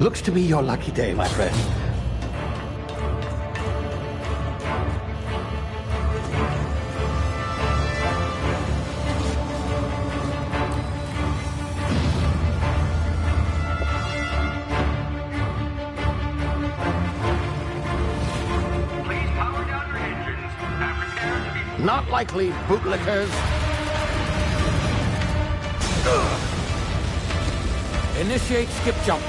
Looks to be your lucky day, my friend. Please power down your engines and prepare to be... Not likely, bootlickers. Initiate skip jump.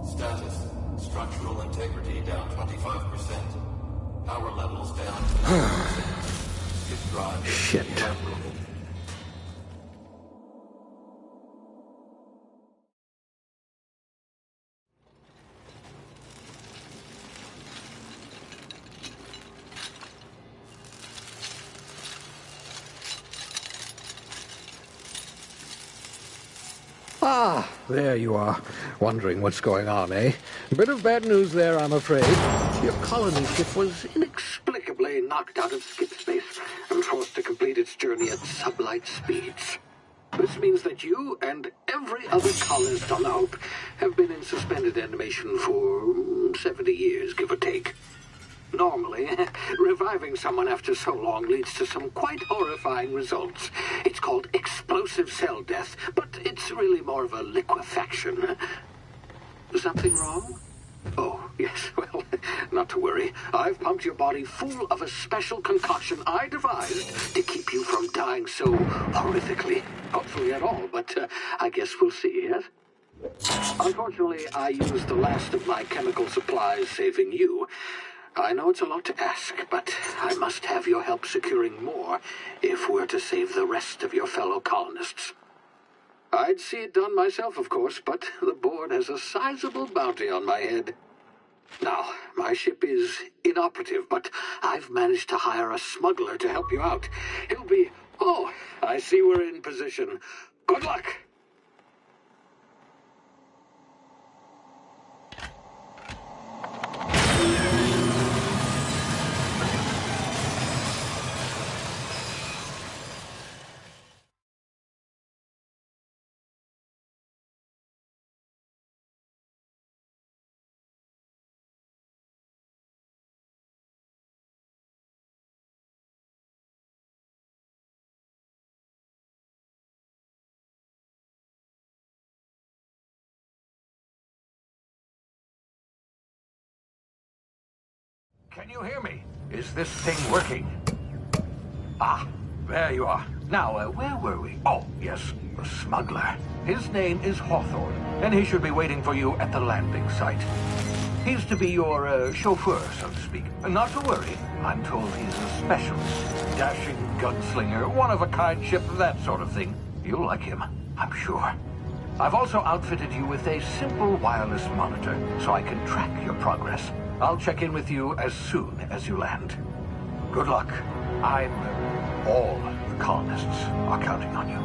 Status. Structural integrity down 25%. Power levels down to 90%. Skip drive. Shit. Inoperable. Ah, there you are. Wondering what's going on, eh? Bit of bad news there, I'm afraid. Your colony ship was inexplicably knocked out of skip space and forced to complete its journey at sublight speeds. This means that you and every other colonist on the Hope have been in suspended animation for 70 years, give or take. Normally, reviving someone after so long leads to some quite horrifying results. It's called explosive cell death, but it's really more of a liquefaction. Something wrong? Oh, yes, well, not to worry. I've pumped your body full of a special concoction I devised to keep you from dying so horrifically. Hopefully at all, but I guess we'll see, yes? Unfortunately, I used the last of my chemical supplies saving you. I know it's a lot to ask, but I must have your help securing more if we're to save the rest of your fellow colonists. I'd see it done myself, of course, but the board has a sizable bounty on my head. Now, my ship is inoperative, but I've managed to hire a smuggler to help you out. He'll be... Oh, I see we're in position. Good luck! Can you hear me? Is this thing working? Ah, there you are. Now, where were we? Oh, yes, the smuggler. His name is Hawthorne, and he should be waiting for you at the landing site. He's to be your chauffeur, so to speak. Not to worry. I'm told he's a specialist. Dashing gunslinger, one-of-a-kind ship, that sort of thing. You'll like him, I'm sure. I've also outfitted you with a simple wireless monitor, so I can track your progress. I'll check in with you as soon as you land. Good luck. All the colonists are counting on you.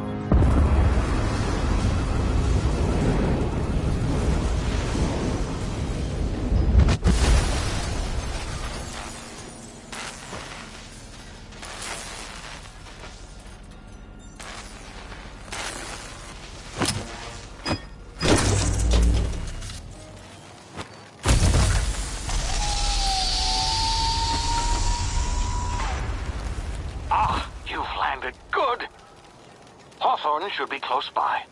Hawthorne should be close by.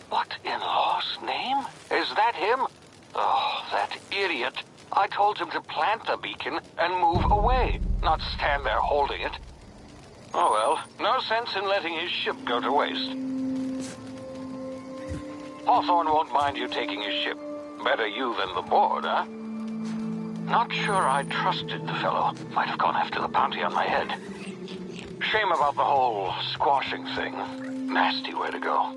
What in law's name? Is that him? Oh, that idiot. I told him to plant the beacon and move away, not stand there holding it. Oh well, no sense in letting his ship go to waste. Hawthorne won't mind you taking his ship. Better you than the board, huh? Not sure I trusted the fellow. Might have gone after the bounty on my head. Shame about the whole squashing thing. Nasty way to go.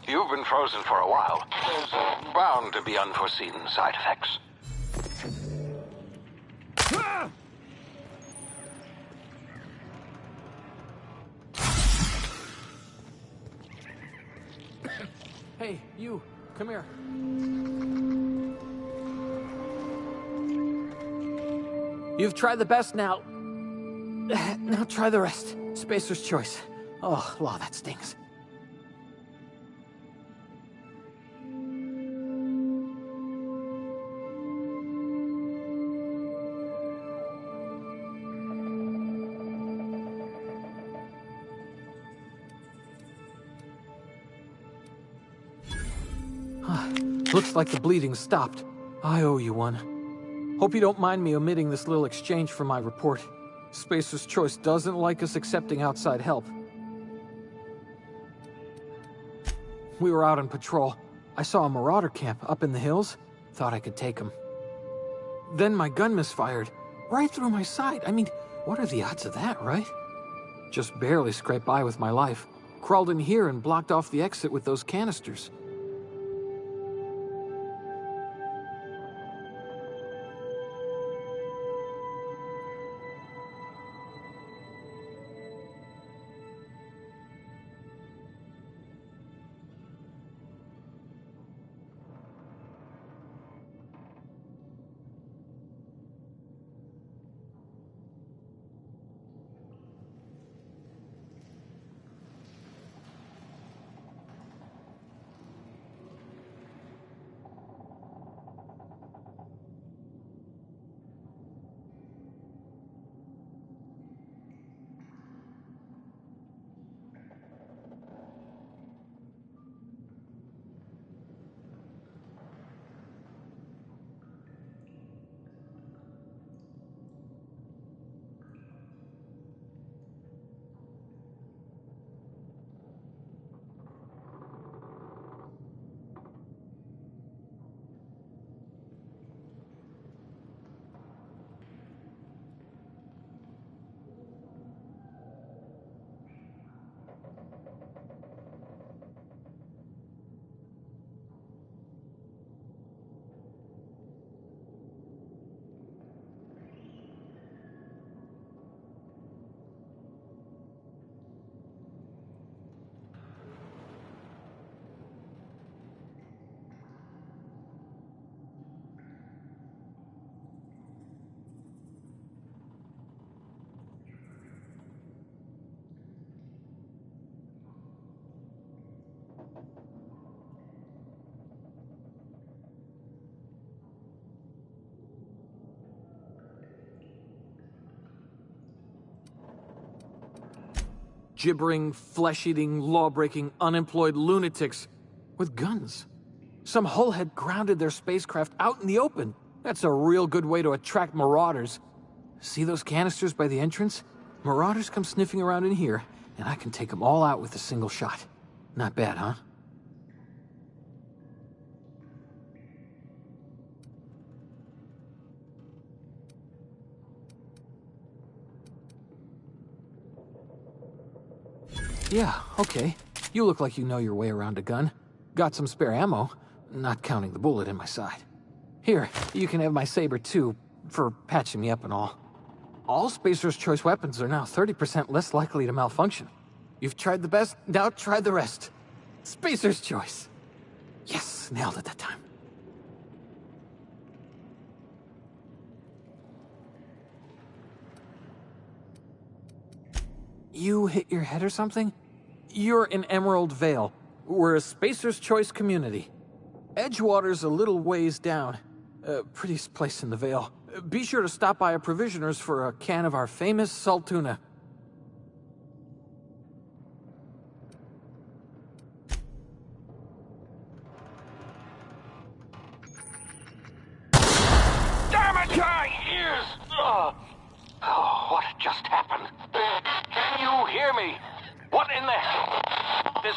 You've been frozen for a while. There's bound to be unforeseen side effects. Hey, you, come here. You've tried the best now. Now try the rest. Spacer's choice. Oh, law, that stings. Looks like the bleeding's stopped. I owe you one. Hope you don't mind me omitting this little exchange from my report. Spacer's Choice doesn't like us accepting outside help. We were out on patrol. I saw a marauder camp up in the hills. Thought I could take him. Then my gun misfired. Right through my side. I mean, what are the odds of that, right? Just barely scraped by with my life. Crawled in here and blocked off the exit with those canisters. Gibbering, flesh-eating, law-breaking, unemployed lunatics with guns. Some hullhead grounded their spacecraft out in the open. That's a real good way to attract marauders. See those canisters by the entrance? Marauders come sniffing around in here, and I can take them all out with a single shot. Not bad, huh? Yeah, okay. You look like you know your way around a gun. Got some spare ammo, not counting the bullet in my side. Here, you can have my saber too, for patching me up and all. All Spacer's Choice weapons are now 30% less likely to malfunction. You've tried the best, now try the rest. Spacer's Choice. Yes, nailed it that time. You hit your head or something? You're in Emerald Vale. We're a Spacer's Choice community. Edgewater's a little ways down. Prettiest place in the Vale. Be sure to stop by a provisioner's for a can of our famous salt tuna. Damn it, my ears! Oh, what just happened? Can you hear me? What in the hell? This...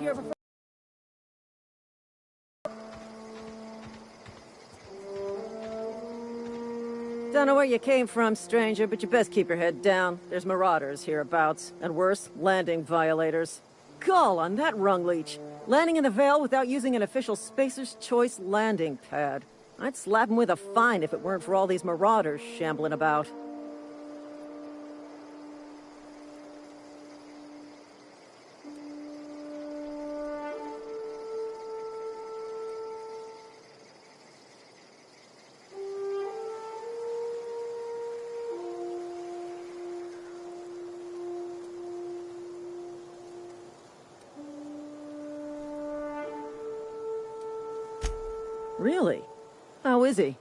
here before. Don't know where you came from, stranger, but you best keep your head down. There's marauders hereabouts, and worse, landing violators. Gall on that rung leech. Landing in the Vale without using an official Spacer's Choice landing pad. I'd slap him with a fine if it weren't for all these marauders shambling about. Really? How is he?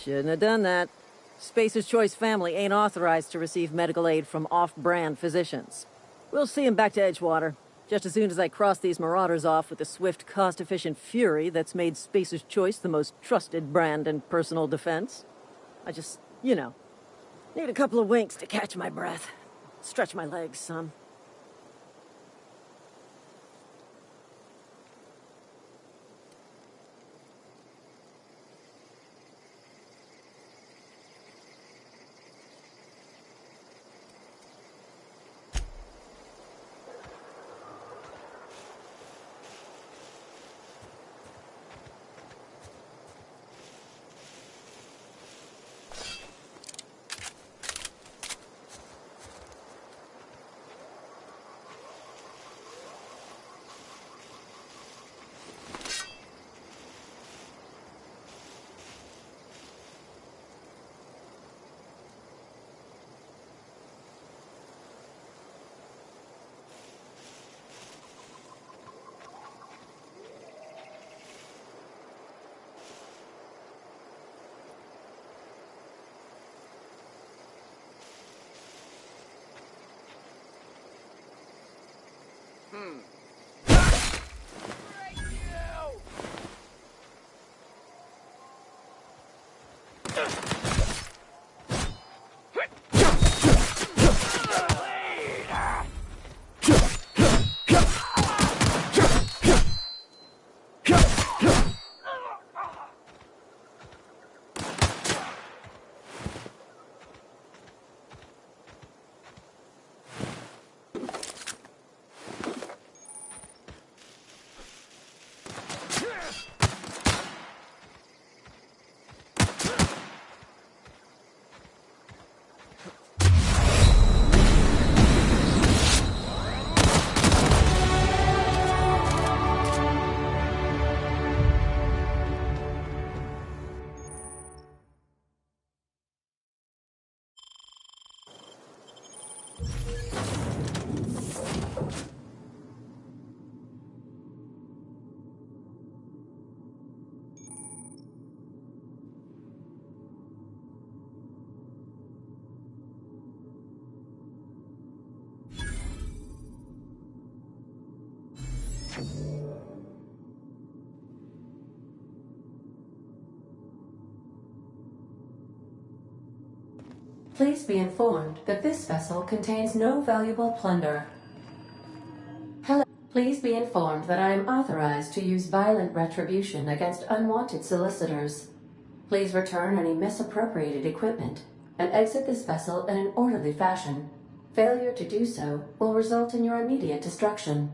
Shouldn't have done that. Spacer's Choice family ain't authorized to receive medical aid from off-brand physicians. We'll see him back to Edgewater, just as soon as I cross these marauders off with the swift, cost-efficient fury that's made Spacer's Choice the most trusted brand in personal defense. I just, need a couple of winks to catch my breath. Stretch my legs some. Please be informed that this vessel contains no valuable plunder. Hello. Please be informed that I am authorized to use violent retribution against unwanted solicitors. Please return any misappropriated equipment and exit this vessel in an orderly fashion. Failure to do so will result in your immediate destruction.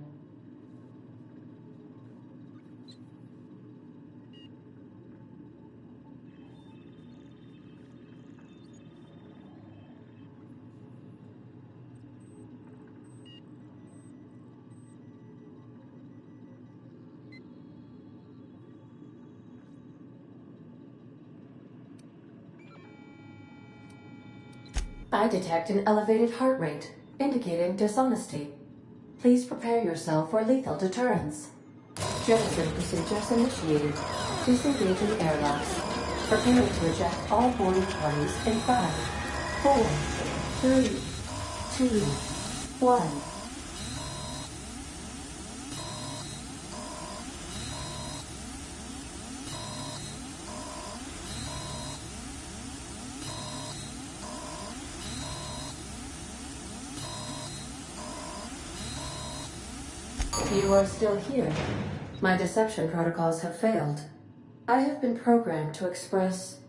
I detect an elevated heart rate, indicating dishonesty. Please prepare yourself for lethal deterrence. Jettison procedures initiated. Disengaging airlocks. Preparing to eject all boarding parties in 5, 4, 3, 2, 1. You are still here. My deception protocols have failed. I have been programmed to express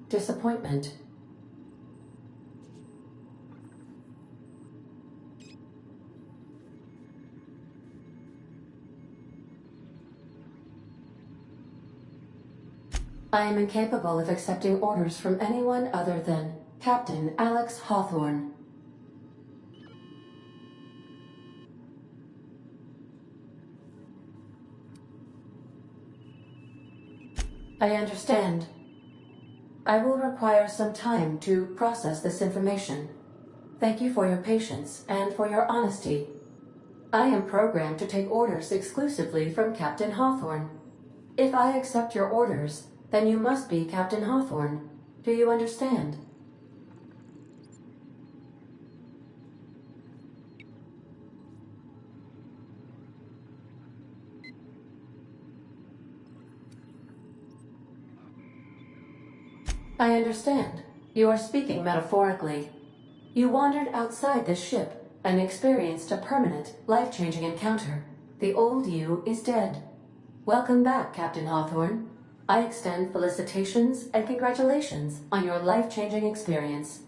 disappointment. I am incapable of accepting orders from anyone other than Captain Alex Hawthorne. I understand. I will require some time to process this information. Thank you for your patience and for your honesty. I am programmed to take orders exclusively from Captain Hawthorne. If I accept your orders, then you must be Captain Hawthorne. Do you understand? I understand. You are speaking metaphorically. You wandered outside this ship and experienced a permanent, life-changing encounter. The old you is dead. Welcome back, Captain Hawthorne. I extend felicitations and congratulations on your life-changing experience.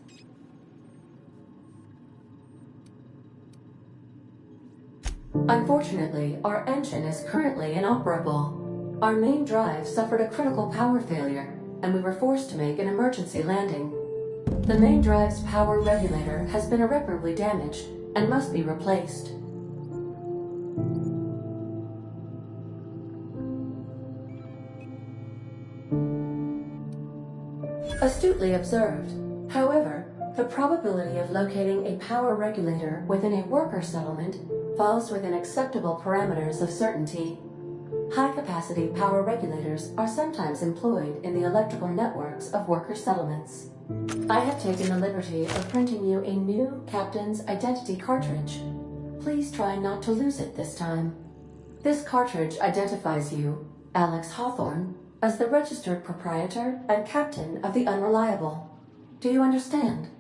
Unfortunately, our engine is currently inoperable. Our main drive suffered a critical power failure, and we were forced to make an emergency landing. The main drive's power regulator has been irreparably damaged and must be replaced. Astutely observed. However, the probability of locating a power regulator within a worker settlement falls within acceptable parameters of certainty. High-capacity power regulators are sometimes employed in the electrical networks of worker settlements. I have taken the liberty of printing you a new Captain's Identity cartridge. Please try not to lose it this time. This cartridge identifies you, Alex Hawthorne, as the registered proprietor and captain of the Unreliable. Do you understand?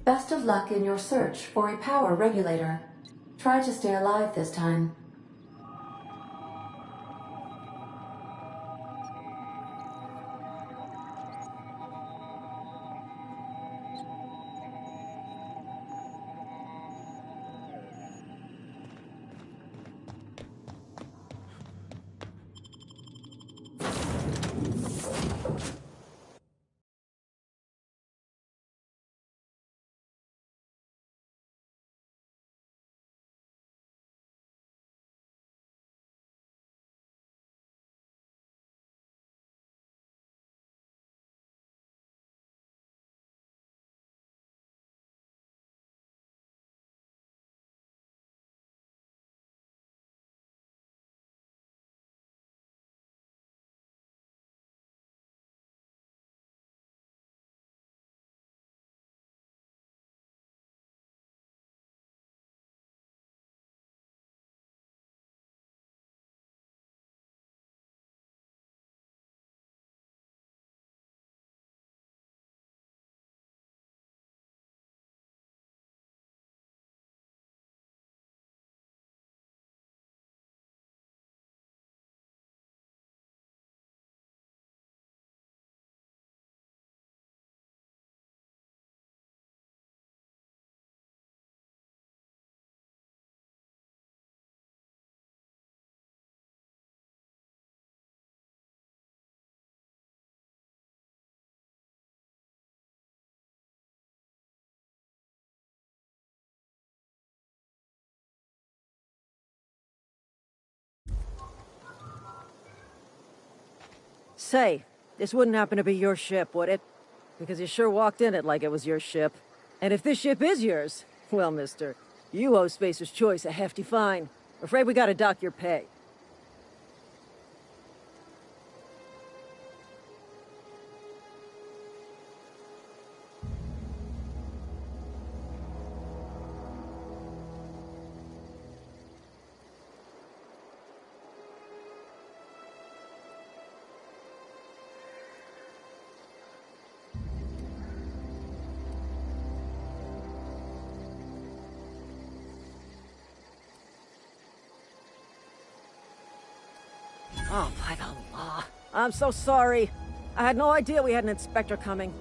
Best of luck in your search for a power regulator. Try to stay alive this time. Say, this wouldn't happen to be your ship, would it? Because you sure walked in it like it was your ship. And if this ship is yours, well, mister, you owe Spacer's Choice a hefty fine. Afraid we gotta dock your pay. Oh, by the law. I'm so sorry. I had no idea we had an inspector coming.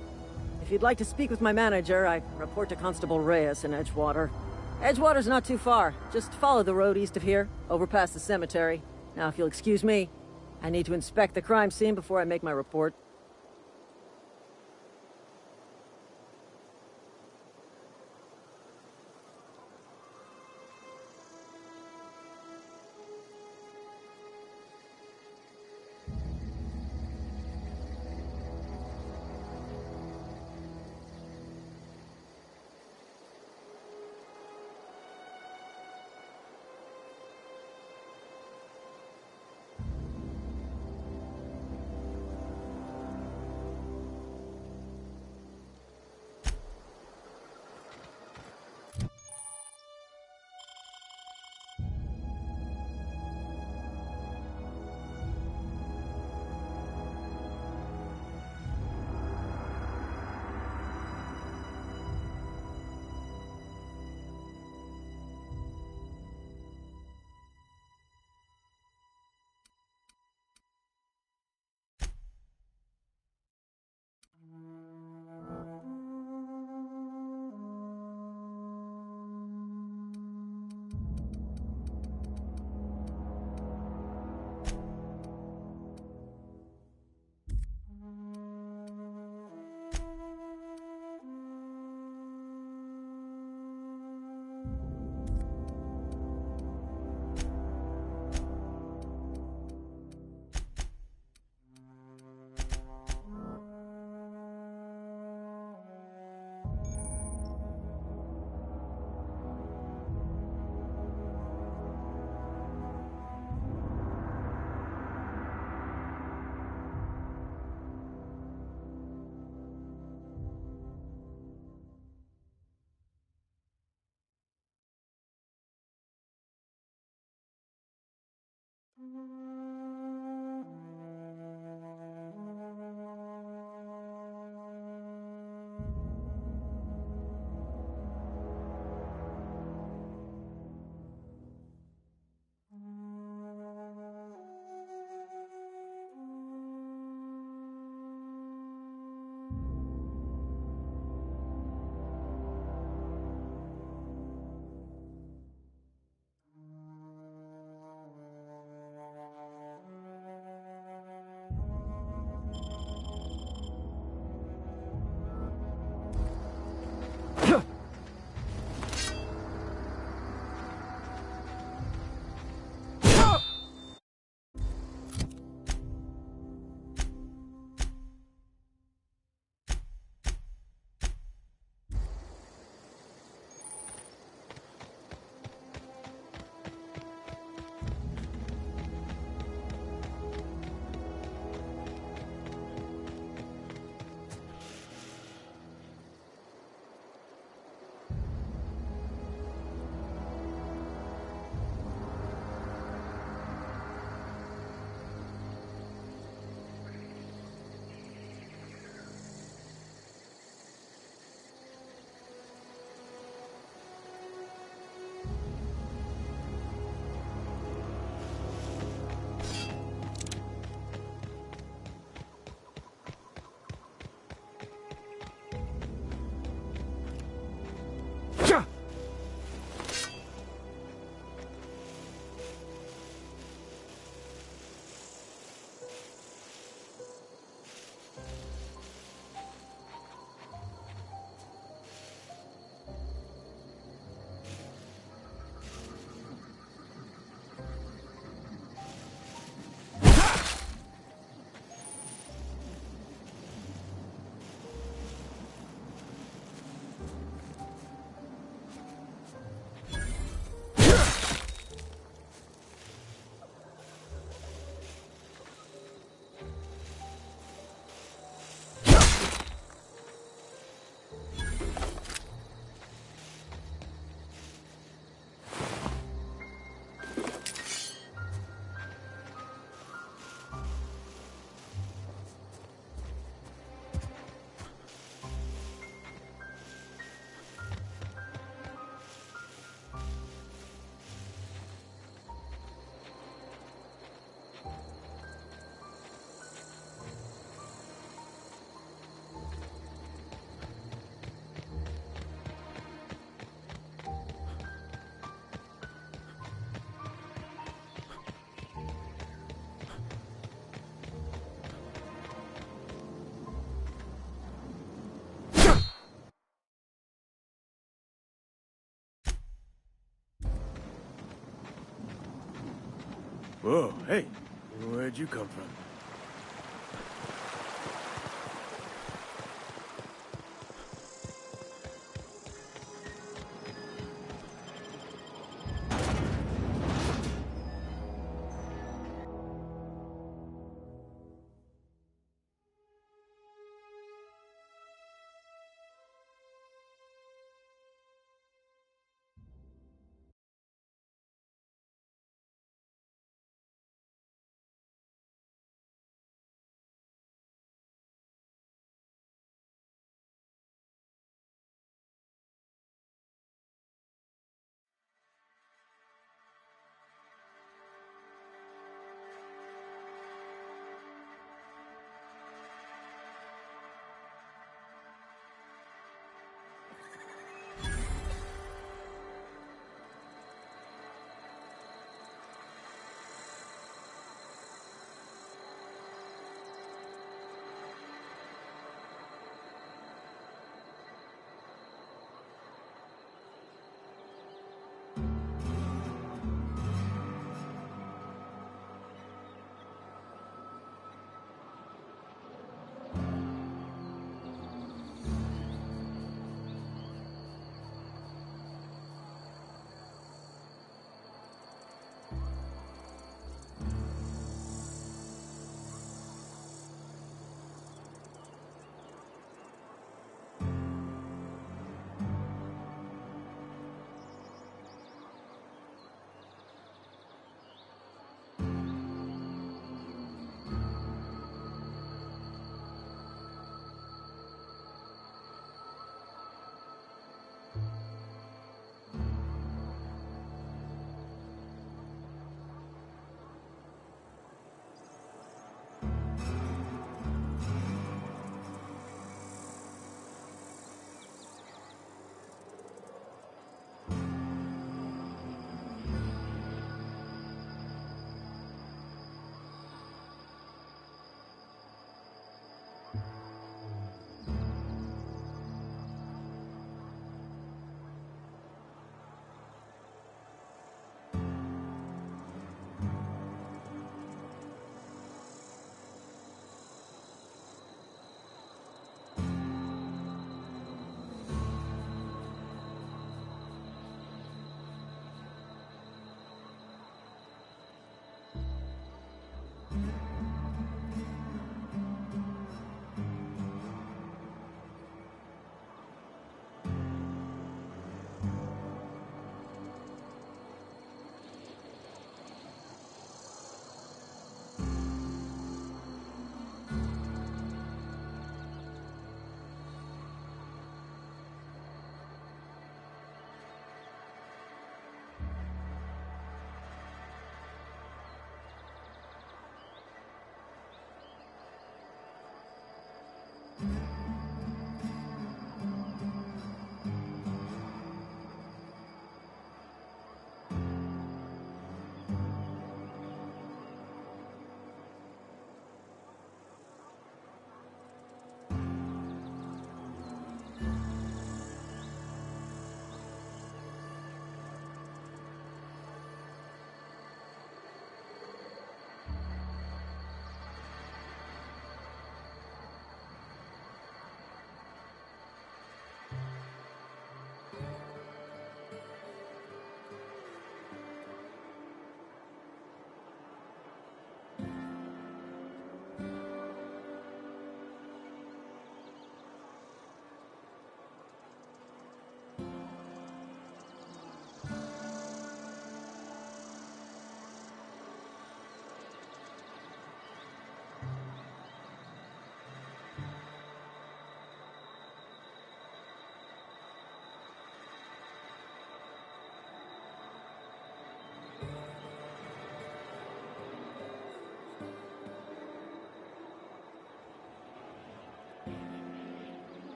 If you'd like to speak with my manager, I report to Constable Reyes in Edgewater. Edgewater's not too far. Just follow the road east of here, over past the cemetery. Now, if you'll excuse me, I need to inspect the crime scene before I make my report. Whoa, hey, where'd you come from?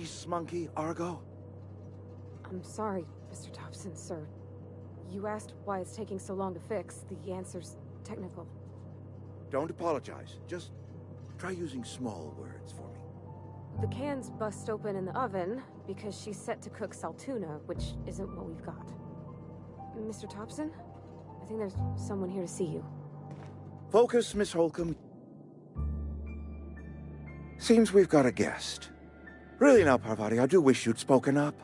Peace Monkey, Argo? I'm sorry, Mr. Thompson, sir. You asked why it's taking so long to fix. The answer's technical. Don't apologize. Just try using small words for me. The can's bust open in the oven because she's set to cook saltuna, which isn't what we've got. Mr. Thompson? I think there's someone here to see you. Focus, Miss Holcomb. Seems we've got a guest. Really now, Parvati, I do wish you'd spoken up.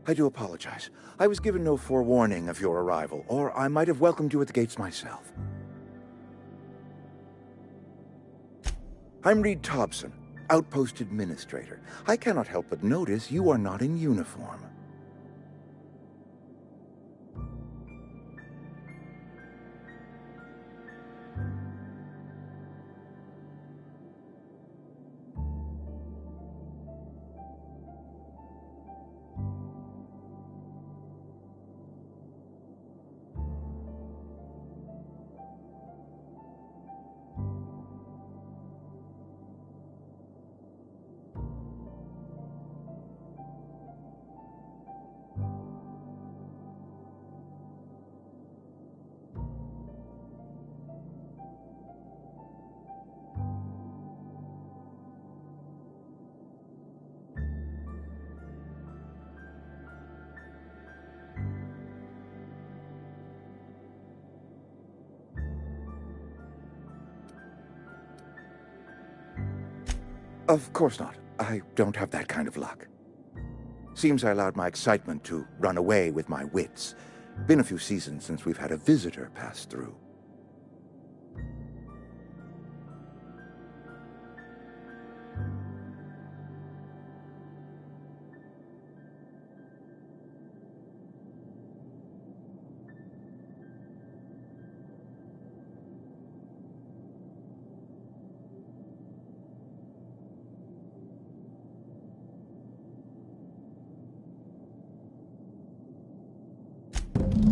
I do apologize. I was given no forewarning of your arrival, or I might have welcomed you at the gates myself. I'm Reed Thompson, Outpost Administrator. I cannot help but notice you are not in uniform. Of course not. I don't have that kind of luck. Seems I allowed my excitement to run away with my wits. Been a few seasons since we've had a visitor pass through.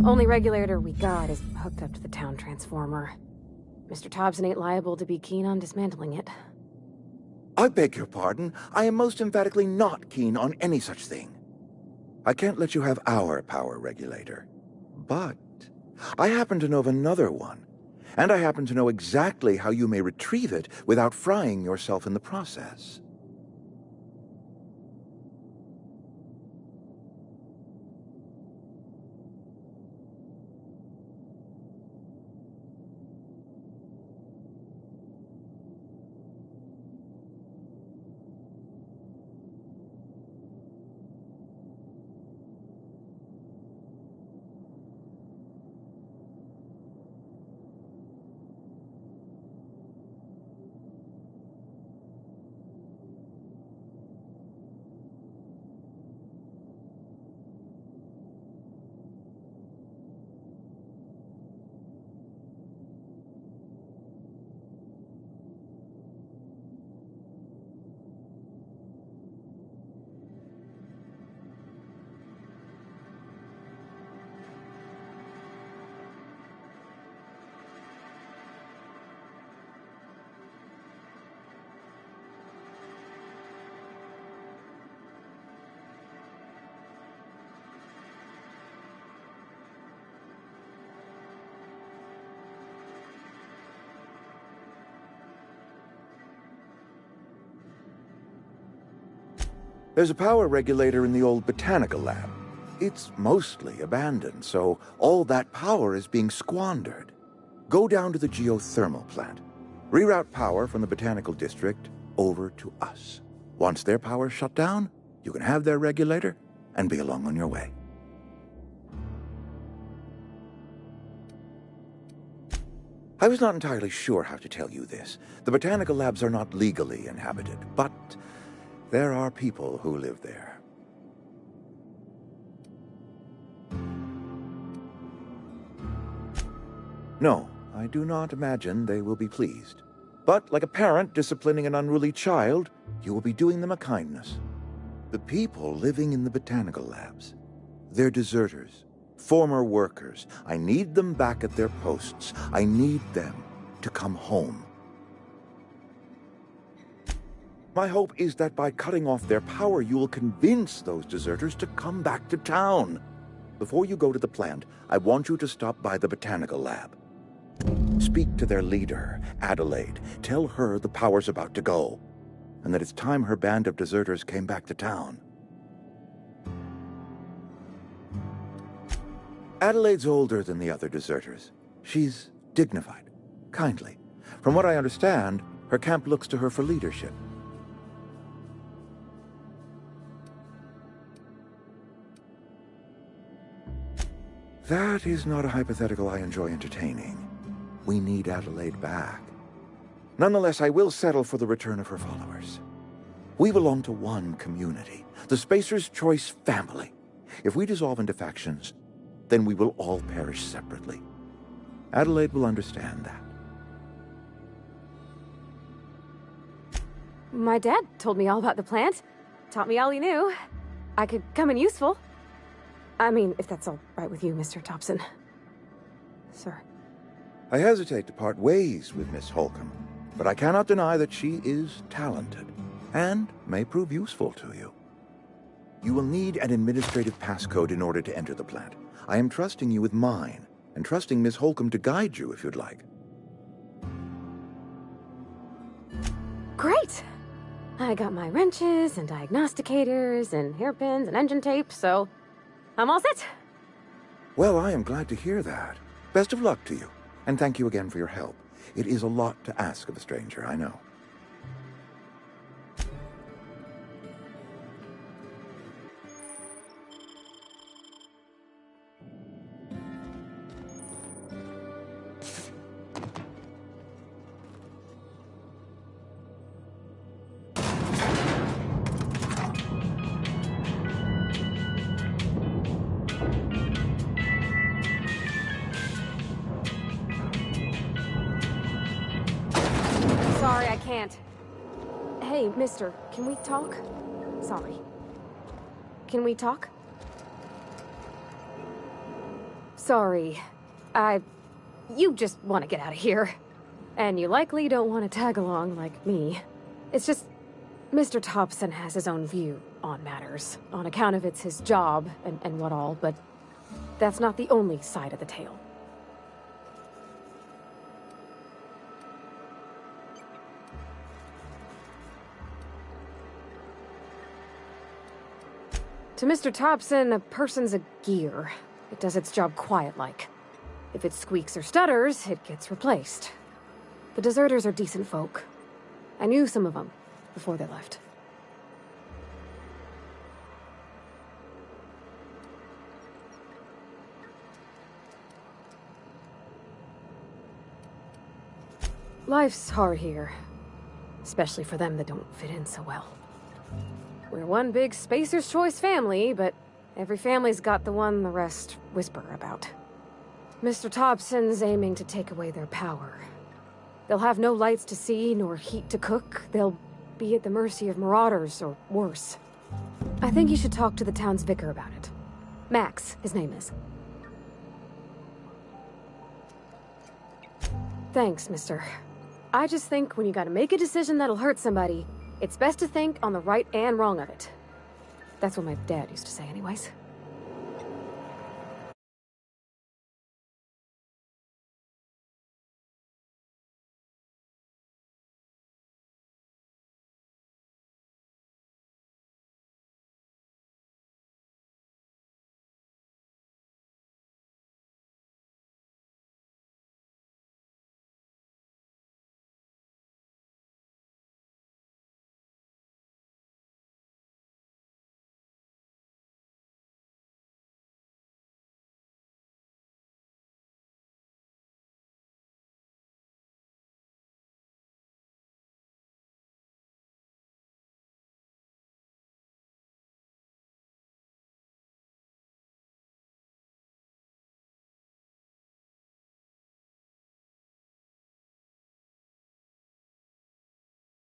Only regulator we got is hooked up to the town transformer. Mr. Thompson ain't liable to be keen on dismantling it. I beg your pardon. I am most emphatically not keen on any such thing. I can't let you have our power regulator. But I happen to know of another one. And I happen to know exactly how you may retrieve it without frying yourself in the process. There's a power regulator in the old botanical lab. It's mostly abandoned, so all that power is being squandered. Go down to the geothermal plant. Reroute power from the botanical district over to us. Once their power's shut down, you can have their regulator and be along on your way. I was not entirely sure how to tell you this. The botanical labs are not legally inhabited, but there are people who live there. No, I do not imagine they will be pleased. But like a parent disciplining an unruly child, you will be doing them a kindness. The people living in the botanical labs, they're deserters, former workers. I need them back at their posts. I need them to come home. My hope is that by cutting off their power, you will convince those deserters to come back to town. Before you go to the plant, I want you to stop by the botanical lab. Speak to their leader, Adelaide. Tell her the power's about to go, and that it's time her band of deserters came back to town. Adelaide's older than the other deserters. She's dignified, kindly. From what I understand, her camp looks to her for leadership. That is not a hypothetical I enjoy entertaining. We need Adelaide back. Nonetheless, I will settle for the return of her followers. We belong to one community, the Spacer's Choice family. If we dissolve into factions, then we will all perish separately. Adelaide will understand that. My dad told me all about the plant. Taught me all he knew. I could come in useful. I mean, if that's all right with you, Mr. Topson. Sir. I hesitate to part ways with Miss Holcomb, but I cannot deny that she is talented, and may prove useful to you. You will need an administrative passcode in order to enter the plant. I am trusting you with mine, and trusting Miss Holcomb to guide you if you'd like. Great! I got my wrenches and diagnosticators and hairpins and engine tape, so I'm all set. Well, I am glad to hear that. Best of luck to you, and thank you again for your help. It is a lot to ask of a stranger, I know. Sorry, I can't. Hey, mister, can we talk? Sorry. Can we talk? Sorry. You just want to get out of here. And you likely don't want to tag along like me. It's just, Mr. Topson has his own view on matters, on account of it's his job and what all, but that's not the only side of the tale. To Mr. Topson, a person's a gear. It does its job quiet-like. If it squeaks or stutters, it gets replaced. The deserters are decent folk. I knew some of them before they left. Life's hard here, especially for them that don't fit in so well. We're one big Spacer's Choice family, but every family's got the one the rest whisper about. Mr. Topson's aiming to take away their power. They'll have no lights to see, nor heat to cook. They'll be at the mercy of marauders, or worse. I think you should talk to the town's vicar about it. Max, his name is. Thanks, mister. I just think when you gotta make a decision that'll hurt somebody, it's best to think on the right and wrong of it. That's what my dad used to say anyways.